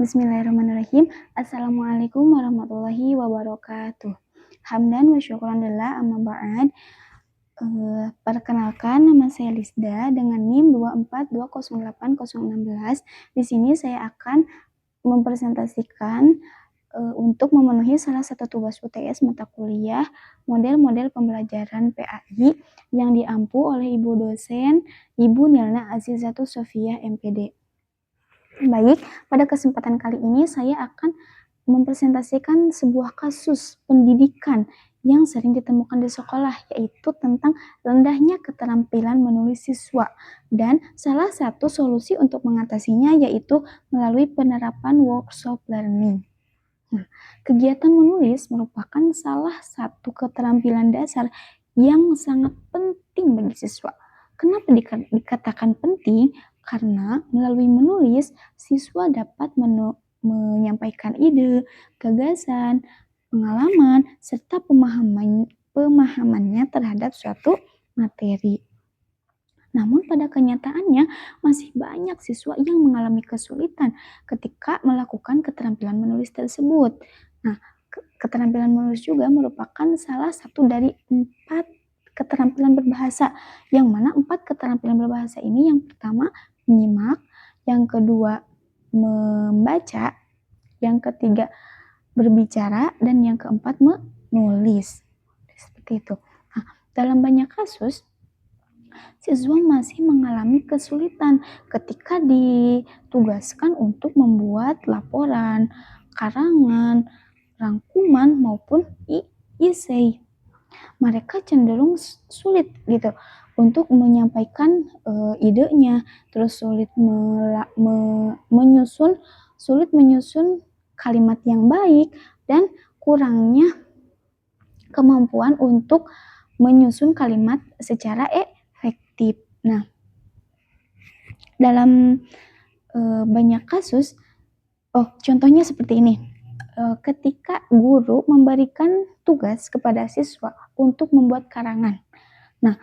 Bismillahirrahmanirrahim. Assalamualaikum warahmatullahi wabarakatuh. Hamdan wa syukran lillah amma ba'd. Perkenalkan, nama saya Lisda dengan NIM 242080016. Di sini saya akan mempresentasikan untuk memenuhi salah satu tugas UTS mata kuliah model-model pembelajaran PAI yang diampu oleh Ibu dosen Ibu Nilna Azizatus Sofiyah MPD. Baik, pada kesempatan kali ini saya akan mempresentasikan sebuah kasus pendidikan yang sering ditemukan di sekolah, yaitu tentang rendahnya keterampilan menulis siswa. Dan salah satu solusi untuk mengatasinya yaitu melalui penerapan workshop learning. Nah, kegiatan menulis merupakan salah satu keterampilan dasar yang sangat penting bagi siswa. Kenapa dikatakan penting? Karena melalui menulis, siswa dapat menyampaikan ide, gagasan, pengalaman, serta pemahamannya terhadap suatu materi. Namun pada kenyataannya masih banyak siswa yang mengalami kesulitan ketika melakukan keterampilan menulis tersebut. Nah, keterampilan menulis juga merupakan salah satu dari 4 keterampilan berbahasa, yang mana 4 keterampilan berbahasa ini yang pertama menyimak, yang kedua membaca, yang ketiga berbicara, dan yang keempat menulis. Seperti itu. Nah, dalam banyak kasus siswa masih mengalami kesulitan ketika ditugaskan untuk membuat laporan, karangan, rangkuman maupun esai. Mereka cenderung sulit gitu untuk menyampaikan idenya, terus sulit menyusun kalimat yang baik, dan kurangnya kemampuan untuk menyusun kalimat secara efektif. Nah, dalam banyak kasus, contohnya seperti ini. Ketika guru memberikan tugas kepada siswa untuk membuat karangan. Nah,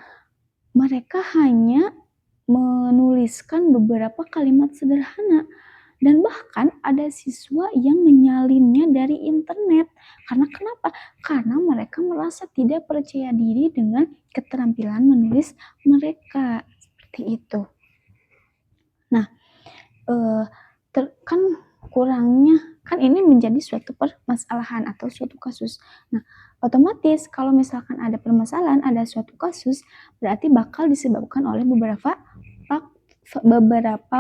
mereka hanya menuliskan beberapa kalimat sederhana, dan bahkan ada siswa yang menyalinnya dari internet. Karena kenapa? Karena mereka merasa tidak percaya diri dengan keterampilan menulis mereka. Seperti itu. Nah, kan kurangnya, kan ini menjadi suatu permasalahan atau suatu kasus. Nah, otomatis kalau misalkan ada permasalahan, ada suatu kasus, berarti bakal disebabkan oleh beberapa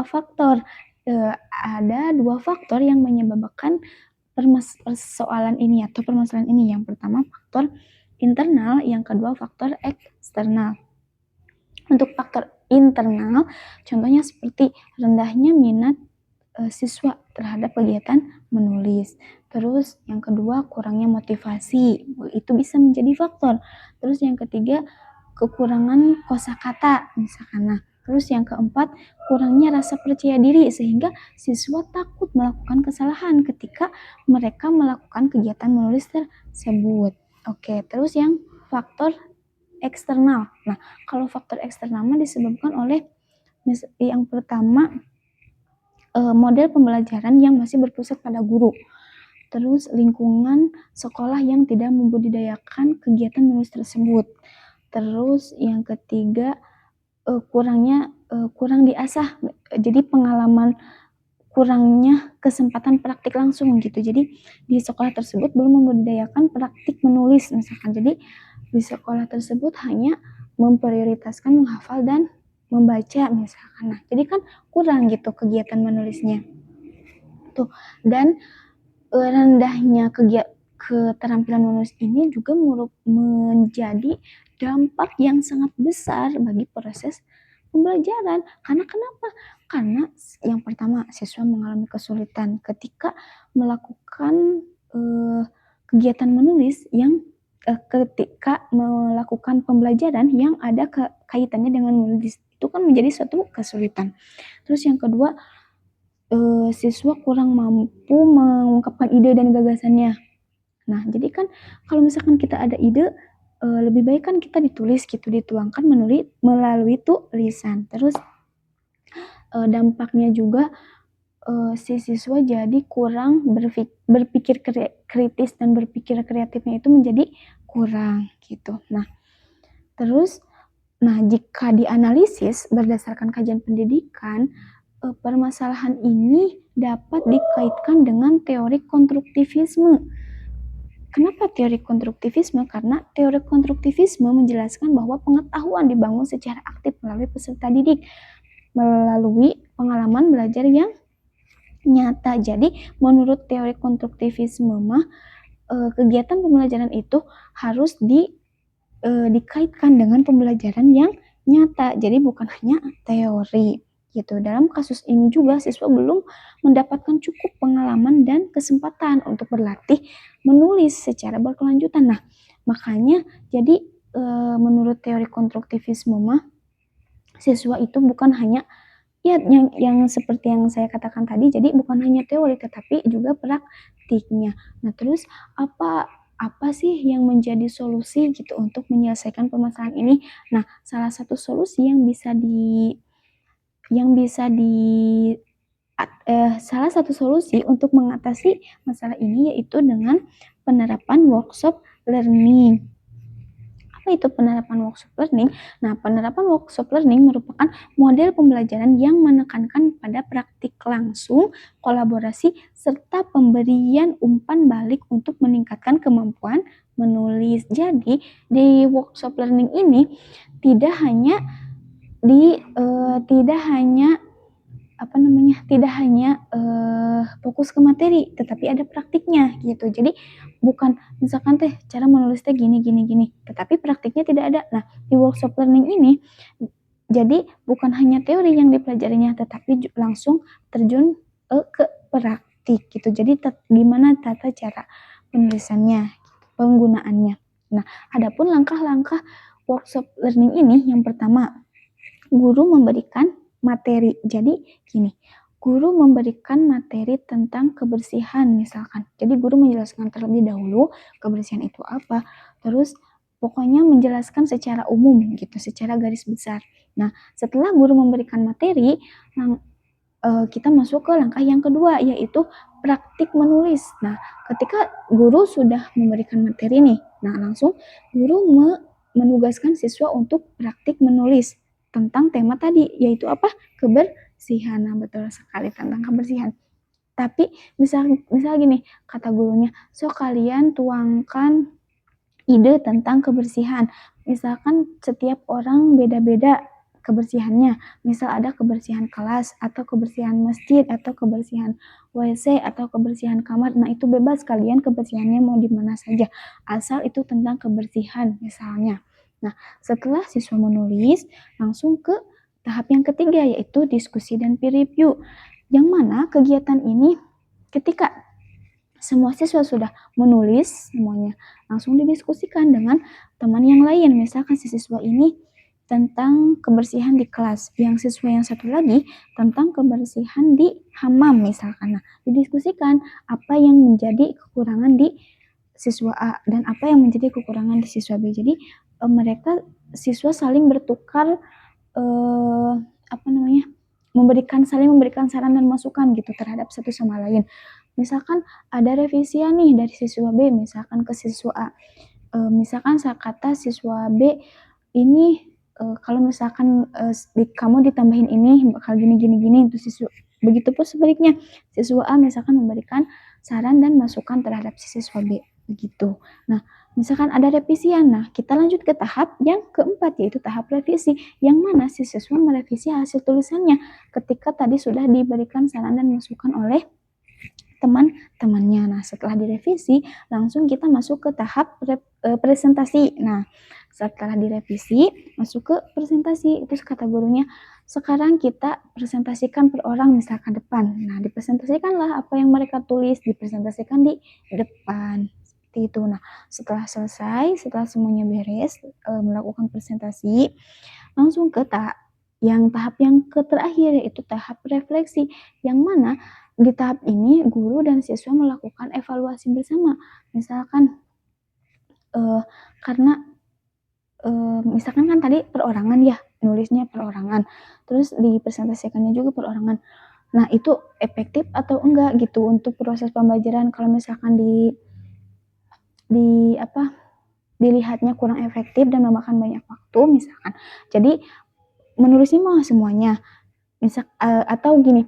faktor. Ada 2 faktor yang menyebabkan persoalan ini atau permasalahan ini. Yang pertama faktor internal, yang kedua faktor eksternal. Untuk faktor internal, contohnya seperti rendahnya minat siswa terhadap kegiatan menulis. Terus yang kedua kurangnya motivasi, itu bisa menjadi faktor. Terus yang ketiga kekurangan kosakata misalkan. Nah, terus yang keempat kurangnya rasa percaya diri sehingga siswa takut melakukan kesalahan ketika mereka melakukan kegiatan menulis tersebut. Oke, terus yang faktor eksternal. Nah, kalau faktor eksternal disebabkan oleh yang pertama model pembelajaran yang masih berpusat pada guru. Terus lingkungan sekolah yang tidak membudidayakan kegiatan menulis tersebut. Terus yang ketiga kurang diasah. Jadi pengalaman kurangnya kesempatan praktik langsung gitu. Jadi di sekolah tersebut belum membudidayakan praktik menulis misalkan. Jadi di sekolah tersebut hanya memprioritaskan menghafal dan membaca misalkan. Nah, jadi kan kurang gitu kegiatan menulisnya. Tuh. Dan rendahnya keterampilan menulis ini juga menjadi dampak yang sangat besar bagi proses pembelajaran. Karena kenapa? Karena yang pertama siswa mengalami kesulitan ketika melakukan kegiatan menulis yang ketika melakukan pembelajaran yang ada kaitannya dengan menulis, itu kan menjadi suatu kesulitan. Terus yang kedua, siswa kurang mampu mengungkapkan ide dan gagasannya. Nah, jadi kan kalau misalkan kita ada ide, lebih baik kan kita ditulis gitu, dituangkan melalui tulisan. Terus dampaknya juga si siswa jadi kurang berpikir kritis dan berpikir kreatifnya itu menjadi kurang gitu. Terus jika dianalisis berdasarkan kajian pendidikan, permasalahan ini dapat dikaitkan dengan teori konstruktivisme. Kenapa teori konstruktivisme? Karena teori konstruktivisme menjelaskan bahwa pengetahuan dibangun secara aktif melalui peserta didik, melalui pengalaman belajar yang nyata. Jadi, menurut teori konstruktivisme kegiatan pembelajaran itu harus dikaitkan dengan pembelajaran yang nyata. Jadi, bukan hanya teori. Gitu. Dalam kasus ini juga siswa belum mendapatkan cukup pengalaman dan kesempatan untuk berlatih menulis secara berkelanjutan. Makanya jadi menurut teori konstruktivisme siswa itu bukan hanya yang seperti yang saya katakan tadi, jadi bukan hanya teori tetapi juga praktiknya. Terus apa sih yang menjadi solusi gitu untuk menyelesaikan permasalahan ini? Salah satu solusi salah satu solusi untuk mengatasi masalah ini yaitu dengan penerapan workshop learning. Apa itu penerapan workshop learning? Penerapan workshop learning merupakan model pembelajaran yang menekankan pada praktik langsung, kolaborasi, serta pemberian umpan balik untuk meningkatkan kemampuan menulis. Jadi, di workshop learning ini tidak hanya fokus ke materi, tetapi ada praktiknya gitu. Jadi bukan misalkan cara menulis gini, tetapi praktiknya tidak ada. Di workshop learning ini jadi bukan hanya teori yang dipelajarinya, tetapi langsung terjun ke praktik gitu. Jadi gimana tata cara penulisannya, penggunaannya. Adapun langkah-langkah workshop learning ini, yang pertama, guru memberikan materi. Jadi gini, guru memberikan materi tentang kebersihan misalkan. Jadi guru menjelaskan terlebih dahulu kebersihan itu apa, terus pokoknya menjelaskan secara umum gitu, secara garis besar. Setelah guru memberikan materi, kita masuk ke langkah yang kedua, yaitu praktik menulis. Ketika guru sudah memberikan materi nih, langsung guru menugaskan siswa untuk praktik menulis tentang tema tadi, yaitu apa? Kebersihan. Betul sekali, tentang kebersihan. Tapi misal gini, kata gurunya, so kalian tuangkan ide tentang kebersihan. Misalkan setiap orang beda-beda kebersihannya. Misal ada kebersihan kelas, atau kebersihan masjid, atau kebersihan WC, atau kebersihan kamar. Itu bebas, kalian kebersihannya mau di mana saja. Asal itu tentang kebersihan misalnya. Setelah siswa menulis, langsung ke tahap yang ketiga, yaitu diskusi dan peer review. Yang mana kegiatan ini ketika semua siswa sudah menulis semuanya, langsung didiskusikan dengan teman yang lain. Misalkan si siswa ini tentang kebersihan di kelas, yang siswa yang satu lagi tentang kebersihan di hammam misalkan. Didiskusikan apa yang menjadi kekurangan di siswa A dan apa yang menjadi kekurangan di siswa B. Jadi mereka siswa saling bertukar saling memberikan saran dan masukan gitu terhadap satu sama lain. Misalkan ada revisian nih dari siswa B misalkan ke siswa A. Misalkan kata siswa B ini kalau misalkan kamu ditambahin ini bakal gini itu siswa. Begitupun sebaliknya, siswa A misalkan memberikan saran dan masukan terhadap si siswa B. Begitu. Misalkan ada revisian, kita lanjut ke tahap yang keempat, yaitu tahap revisi, yang mana si siswa merevisi hasil tulisannya ketika tadi sudah diberikan saran dan masukan oleh teman-temannya. Setelah direvisi, langsung kita masuk ke tahap presentasi. Setelah direvisi, masuk ke presentasi. Itu kata gurunya, sekarang kita presentasikan per orang misalkan depan. Dipresentasikanlah apa yang mereka tulis, dipresentasikan di depan. Seperti itu. Setelah selesai, setelah semuanya beres, melakukan presentasi, langsung ke tahap yang terakhir, yaitu tahap refleksi, yang mana di tahap ini guru dan siswa melakukan evaluasi bersama. Misalkan karena misalkan kan tadi perorangan ya, nulisnya perorangan, terus dipresentasikannya juga perorangan. Nah, itu efektif atau enggak gitu untuk proses pembelajaran kalau misalkan dilihatnya kurang efektif dan memakan banyak waktu misalkan. Jadi menulisnya mah semuanya. Atau gini,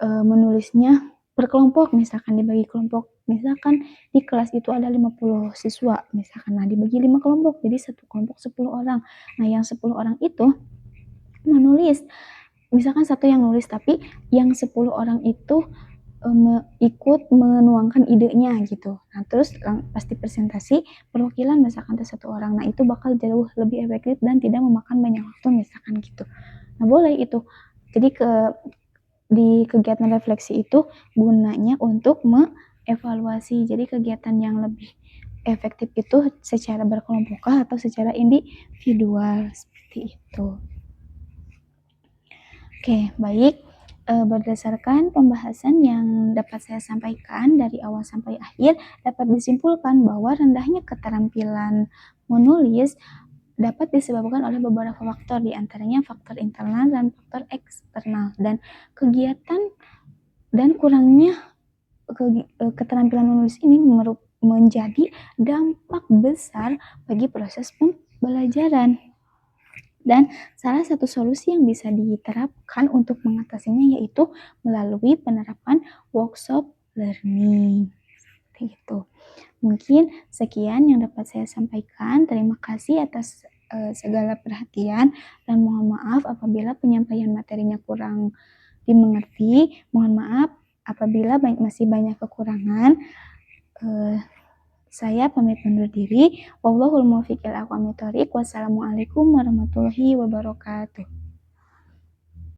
menulisnya per kelompok misalkan dibagi kelompok. Misalkan di kelas itu ada 50 siswa misalkan. Nah, dibagi 5 kelompok. Jadi satu kelompok 10 orang. Nah, yang 10 orang itu menulis. Misalkan satu yang nulis tapi yang 10 orang itu ikut menuangkan idenya gitu. Nah, terus pasti presentasi perwakilan misalkan satu orang. Nah, itu bakal jauh lebih efektif dan tidak memakan banyak waktu misalkan gitu. Nah, boleh itu. Jadi di kegiatan refleksi itu gunanya untuk mengevaluasi. Jadi kegiatan yang lebih efektif itu secara berkelompok atau secara individual seperti itu. Oke, baik. Berdasarkan pembahasan yang dapat saya sampaikan dari awal sampai akhir, dapat disimpulkan bahwa rendahnya keterampilan menulis dapat disebabkan oleh beberapa faktor, di antaranya faktor internal dan faktor eksternal. Dan kegiatan dan kurangnya keterampilan menulis ini menjadi dampak besar bagi proses pembelajaran. Dan salah satu solusi yang bisa diterapkan untuk mengatasinya yaitu melalui penerapan workshop learning. Seperti itu. Mungkin sekian yang dapat saya sampaikan. Terima kasih atas segala perhatian dan mohon maaf apabila penyampaian materinya kurang dimengerti. Mohon maaf apabila masih banyak kekurangan. Saya pamit undur diri. Wallahul muwaffiq ila aqwamit thoriq. Wassalamualaikum warahmatullahi wabarakatuh.